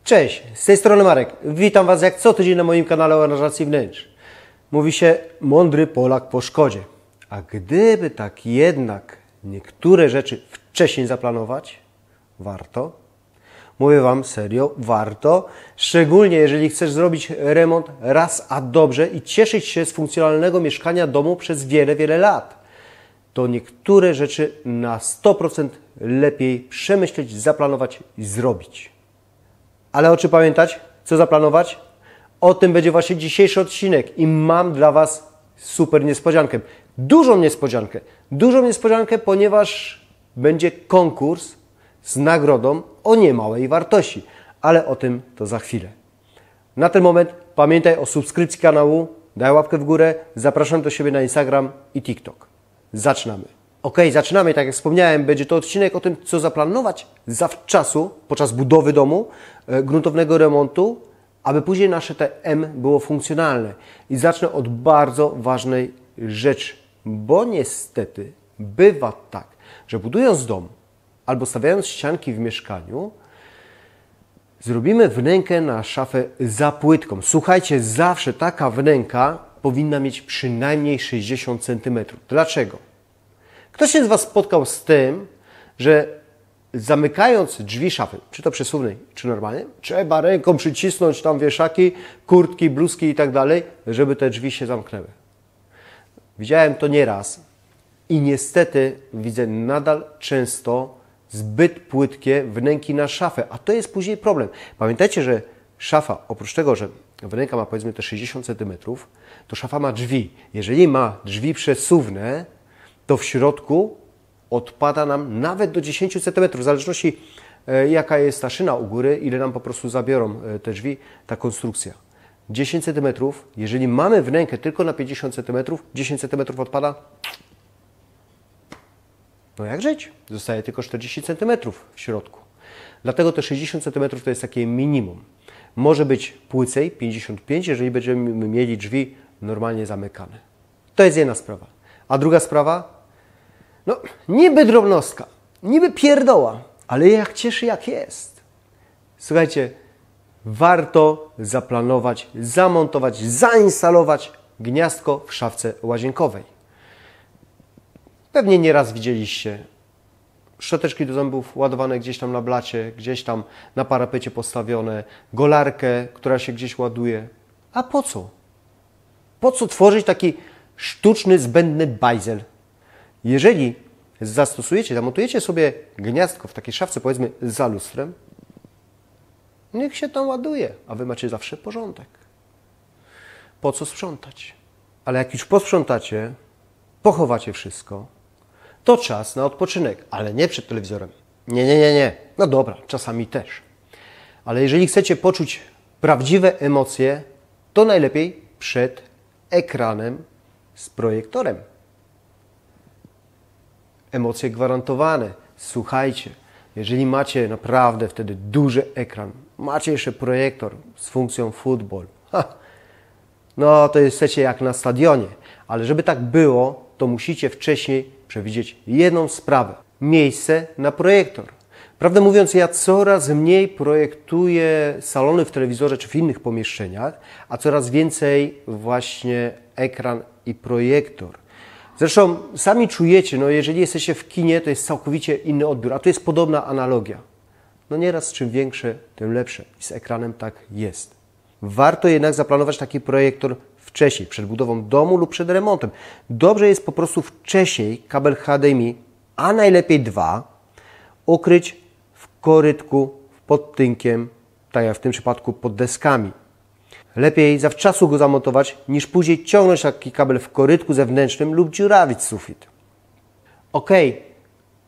Cześć, z tej strony Marek. Witam Was jak co tydzień na moim kanale o aranżacji wnętrz. Mówi się mądry Polak po szkodzie. A gdyby tak jednak niektóre rzeczy wcześniej zaplanować, warto. Mówię Wam serio, warto. Szczególnie jeżeli chcesz zrobić remont raz a dobrze i cieszyć się z funkcjonalnego mieszkania domu przez wiele, wiele lat. To niektóre rzeczy na 100% lepiej przemyśleć, zaplanować i zrobić. Ale o czym pamiętać? Co zaplanować? O tym będzie właśnie dzisiejszy odcinek i mam dla Was super niespodziankę. Dużą niespodziankę, ponieważ będzie konkurs z nagrodą o niemałej wartości. Ale o tym to za chwilę. Na ten moment pamiętaj o subskrypcji kanału, daj łapkę w górę, zapraszam do siebie na Instagram i TikTok. Zaczynamy. Zaczynamy. Tak jak wspomniałem, będzie to odcinek o tym, co zaplanować zawczasu podczas budowy domu, gruntownego remontu, aby później nasze TM było funkcjonalne. I zacznę od bardzo ważnej rzeczy, bo niestety bywa tak, że budując dom albo stawiając ścianki w mieszkaniu, zrobimy wnękę na szafę za płytką. Słuchajcie, zawsze taka wnęka powinna mieć przynajmniej 60 cm. Dlaczego? Ktoś się z Was spotkał z tym, że zamykając drzwi szafy, czy to przesuwnej, czy normalnie, trzeba ręką przycisnąć tam wieszaki, kurtki, bluzki i tak dalej, żeby te drzwi się zamknęły. Widziałem to nieraz i niestety widzę nadal często zbyt płytkie wnęki na szafę, a to jest później problem. Pamiętajcie, że szafa, oprócz tego, że wnęka ma powiedzmy te 60 cm, to szafa ma drzwi. Jeżeli ma drzwi przesuwne, to w środku odpada nam nawet do 10 cm, w zależności jaka jest ta szyna u góry, ile nam po prostu zabiorą te drzwi, ta konstrukcja. 10 cm, jeżeli mamy wnękę tylko na 50 cm, 10 cm odpada, no jak żyć? Zostaje tylko 40 cm w środku. Dlatego te 60 cm to jest takie minimum. Może być płycej 55, jeżeli będziemy mieli drzwi normalnie zamykane. To jest jedna sprawa. A druga sprawa? No, niby drobnostka, niby pierdoła, ale jak cieszy jak jest. Słuchajcie, warto zaplanować, zamontować, zainstalować gniazdko w szafce łazienkowej. Pewnie nieraz widzieliście szczoteczki do zębów ładowane gdzieś tam na blacie, gdzieś tam na parapecie postawione, golarkę, która się gdzieś ładuje. A po co? Po co tworzyć taki sztuczny, zbędny bajzel? Jeżeli zastosujecie, zamontujecie sobie gniazdko w takiej szafce, powiedzmy za lustrem, niech się tam ładuje, a Wy macie zawsze porządek. Po co sprzątać? Ale jak już posprzątacie, pochowacie wszystko, to czas na odpoczynek, ale nie przed telewizorem. Nie. No dobra, czasami też. Ale jeżeli chcecie poczuć prawdziwe emocje, to najlepiej przed ekranem z projektorem. Emocje gwarantowane. Słuchajcie, jeżeli macie naprawdę wtedy duży ekran, macie jeszcze projektor z funkcją football, no to jesteście jak na stadionie. Ale żeby tak było, to musicie wcześniej przewidzieć jedną sprawę. Miejsce na projektor. Prawdę mówiąc, ja coraz mniej projektuję salony w telewizorze czy w innych pomieszczeniach, a coraz więcej właśnie ekran i projektor. Zresztą sami czujecie, no jeżeli jesteście w kinie, to jest całkowicie inny odbiór, a to jest podobna analogia. No nieraz czym większe, tym lepsze. I z ekranem tak jest. Warto jednak zaplanować taki projektor wcześniej, przed budową domu lub przed remontem. Dobrze jest po prostu wcześniej kabel HDMI, a najlepiej 2, ukryć w korytku, pod tynkiem, tak jak w tym przypadku pod deskami. Lepiej zawczasu go zamontować, niż później ciągnąć taki kabel w korytku zewnętrznym lub dziurawić sufit.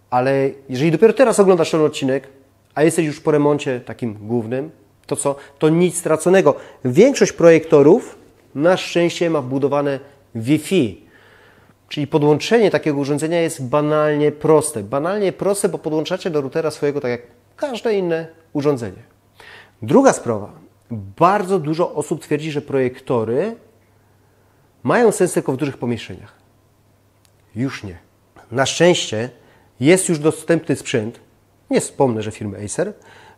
Ale jeżeli dopiero teraz oglądasz ten odcinek, a jesteś już po remoncie takim głównym, to co? To nic straconego. Większość projektorów na szczęście ma wbudowane Wi-Fi. Czyli podłączenie takiego urządzenia jest banalnie proste. Banalnie proste, bo podłączacie do routera swojego tak jak każde inne urządzenie. Druga sprawa. Bardzo dużo osób twierdzi, że projektory mają sens tylko w dużych pomieszczeniach. Już nie. Na szczęście jest już dostępny sprzęt, nie wspomnę, że firmy Acer,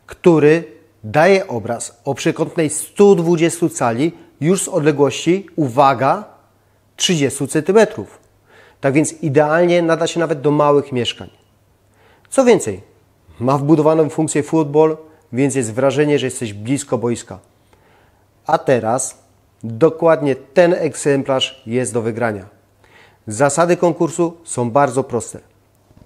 który daje obraz o przekątnej 120 cali już z odległości, uwaga, 30 cm. Tak więc idealnie nada się nawet do małych mieszkań. Co więcej, ma wbudowaną funkcję football, więc jest wrażenie, że jesteś blisko boiska. A teraz dokładnie ten egzemplarz jest do wygrania. Zasady konkursu są bardzo proste.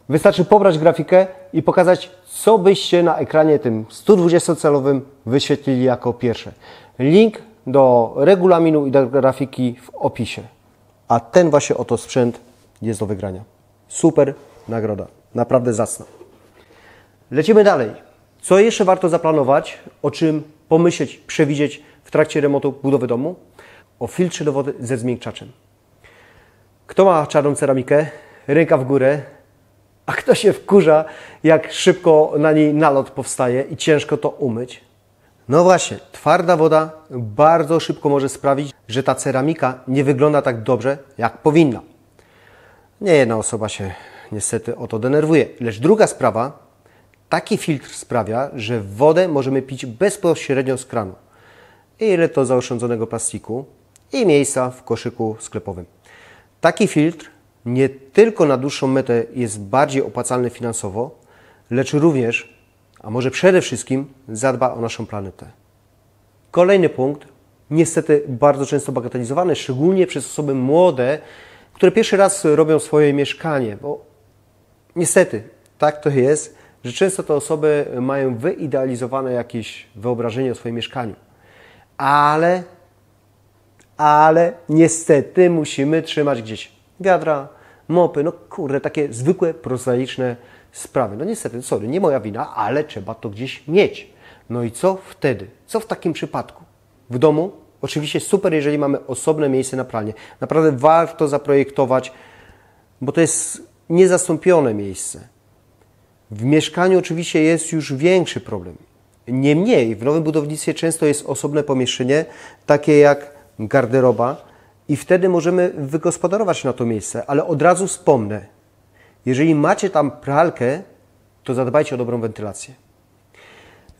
Wystarczy pobrać grafikę i pokazać, co byście na ekranie tym 120-calowym wyświetlili jako pierwsze. Link do regulaminu i do grafiki w opisie. A ten właśnie oto sprzęt jest do wygrania. Super nagroda. Naprawdę zacna. Lecimy dalej. Co jeszcze warto zaplanować, o czym pomyśleć, przewidzieć w trakcie remontu budowy domu? O filtrze do wody ze zmiękczaczem. Kto ma czarną ceramikę? Ręka w górę. A kto się wkurza, jak szybko na niej nalot powstaje i ciężko to umyć? No właśnie, twarda woda bardzo szybko może sprawić, że ta ceramika nie wygląda tak dobrze, jak powinna. Nie jedna osoba się niestety o to denerwuje. Lecz druga sprawa, taki filtr sprawia, że wodę możemy pić bezpośrednio z kranu. Ile to zaoszczędzonego plastiku i miejsca w koszyku sklepowym. Taki filtr nie tylko na dłuższą metę jest bardziej opłacalny finansowo, lecz również, a może przede wszystkim, zadba o naszą planetę. Kolejny punkt, niestety bardzo często bagatelizowany, szczególnie przez osoby młode, które pierwszy raz robią swoje mieszkanie, bo niestety tak to jest, że często te osoby mają wyidealizowane jakieś wyobrażenie o swoim mieszkaniu. Ale niestety musimy trzymać gdzieś wiadra, mopy, no kurde, takie zwykłe, prozaiczne sprawy. No niestety, sorry, nie moja wina, ale trzeba to gdzieś mieć. No i co wtedy? Co w takim przypadku? W domu? Oczywiście super, jeżeli mamy osobne miejsce na pralnię. Naprawdę warto zaprojektować, bo to jest niezastąpione miejsce. W mieszkaniu oczywiście jest już większy problem. Niemniej w nowym budownictwie często jest osobne pomieszczenie, takie jak garderoba i wtedy możemy wygospodarować na to miejsce, ale od razu wspomnę, jeżeli macie tam pralkę, to zadbajcie o dobrą wentylację.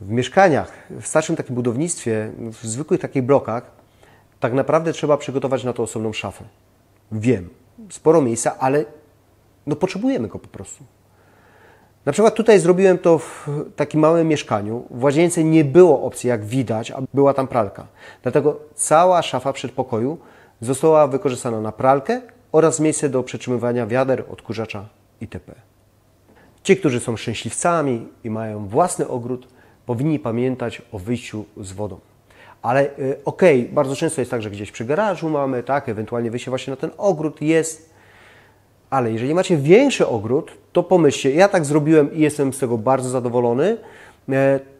W mieszkaniach, w starszym takim budownictwie, w zwykłych takich blokach, tak naprawdę trzeba przygotować na to osobną szafę. Wiem, sporo miejsca, ale no potrzebujemy go po prostu. Na przykład tutaj zrobiłem to w takim małym mieszkaniu. W łazience nie było opcji, jak widać, a była tam pralka. Dlatego cała szafa przedpokoju została wykorzystana na pralkę oraz miejsce do przetrzymywania wiader, odkurzacza itp. Ci, którzy są szczęśliwcami i mają własny ogród, powinni pamiętać o wyjściu z wodą. Ale okej, bardzo często jest tak, że gdzieś przy garażu mamy, tak, ewentualnie wyjście właśnie na ten ogród jest. Ale jeżeli macie większy ogród, to pomyślcie, ja tak zrobiłem i jestem z tego bardzo zadowolony.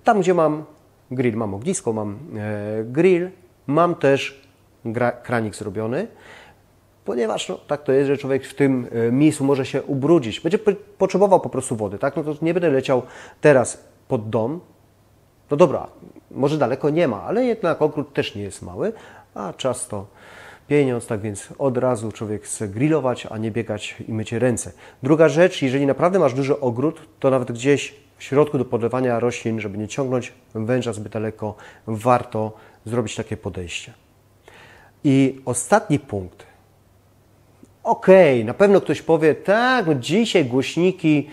Tam, gdzie mam grill, mam ognisko, mam grill, mam też kranik zrobiony, ponieważ no, tak to jest, że człowiek w tym miejscu może się ubrudzić. Będzie potrzebował po prostu wody, tak? No to nie będę leciał teraz pod dom. No dobra, może daleko nie ma, ale jednak ogród też nie jest mały, a czas to pieniądz, tak więc od razu człowiek chce grillować, a nie biegać i myć ręce. Druga rzecz, jeżeli naprawdę masz duży ogród, to nawet gdzieś w środku do podlewania roślin, żeby nie ciągnąć węża zbyt daleko, warto zrobić takie podejście. I ostatni punkt. Okej, na pewno ktoś powie, tak, no dzisiaj głośniki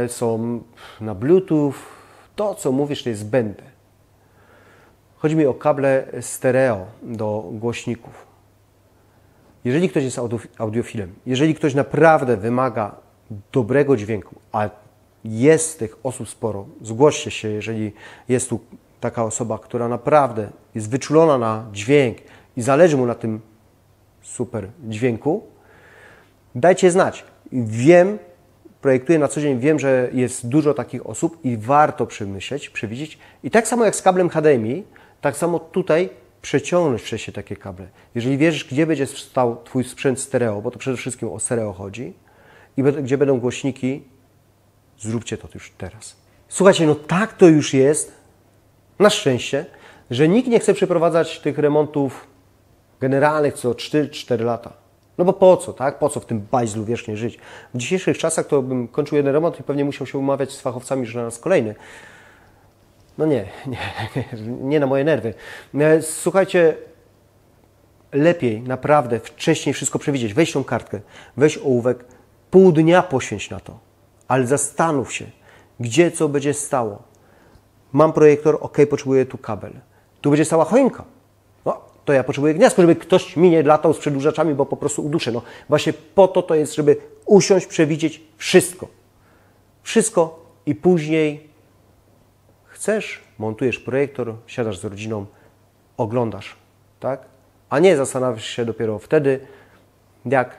są na Bluetooth, to co mówisz to jest zbędne. Chodzi mi o kable stereo do głośników. Jeżeli ktoś jest audiofilem, jeżeli ktoś naprawdę wymaga dobrego dźwięku, a jest tych osób sporo, zgłoście się, jeżeli jest tu taka osoba, która naprawdę jest wyczulona na dźwięk i zależy mu na tym super dźwięku, dajcie znać. Wiem, projektuję na co dzień, wiem, że jest dużo takich osób i warto przemyśleć, przewidzieć. I tak samo jak z kablem HDMI, tak samo tutaj przeciągnąć wcześniej takie kable. Jeżeli wiesz, gdzie będzie stał Twój sprzęt stereo, bo to przede wszystkim o stereo chodzi, i gdzie będą głośniki, zróbcie to już teraz. Słuchajcie, no tak to już jest, na szczęście, że nikt nie chce przeprowadzać tych remontów generalnych co 3-4 lata. No bo po co, tak? Po co w tym bajzlu wiecznie żyć? W dzisiejszych czasach to bym kończył jeden remont i pewnie musiał się umawiać z fachowcami, że na nas kolejny. No nie na moje nerwy. Słuchajcie, lepiej naprawdę wcześniej wszystko przewidzieć. Weź tą kartkę, weź ołówek, pół dnia poświęć na to, ale zastanów się, gdzie co będzie stało. Mam projektor, ok, potrzebuję tu kabel. Tu będzie stała choinka. No, to ja potrzebuję gniazdko, żeby ktoś mi nie latał z przedłużaczami, bo po prostu uduszę. No, właśnie po to jest, żeby usiąść, przewidzieć wszystko. Wszystko i później chcesz, montujesz projektor, siadasz z rodziną, oglądasz, tak? A nie zastanawiasz się dopiero wtedy, jak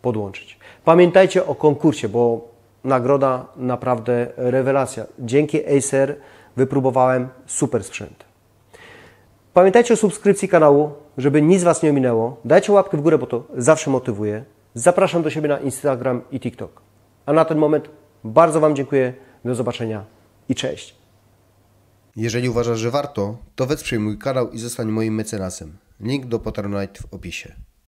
podłączyć. Pamiętajcie o konkursie, bo nagroda naprawdę rewelacja. Dzięki Acer wypróbowałem super sprzęt. Pamiętajcie o subskrypcji kanału, żeby nic Was nie ominęło. Dajcie łapkę w górę, bo to zawsze motywuje. Zapraszam do siebie na Instagram i TikTok. A na ten moment bardzo Wam dziękuję. Do zobaczenia i cześć. Jeżeli uważasz, że warto, to wesprzyj mój kanał i zostań moim mecenasem. Link do Patronite w opisie.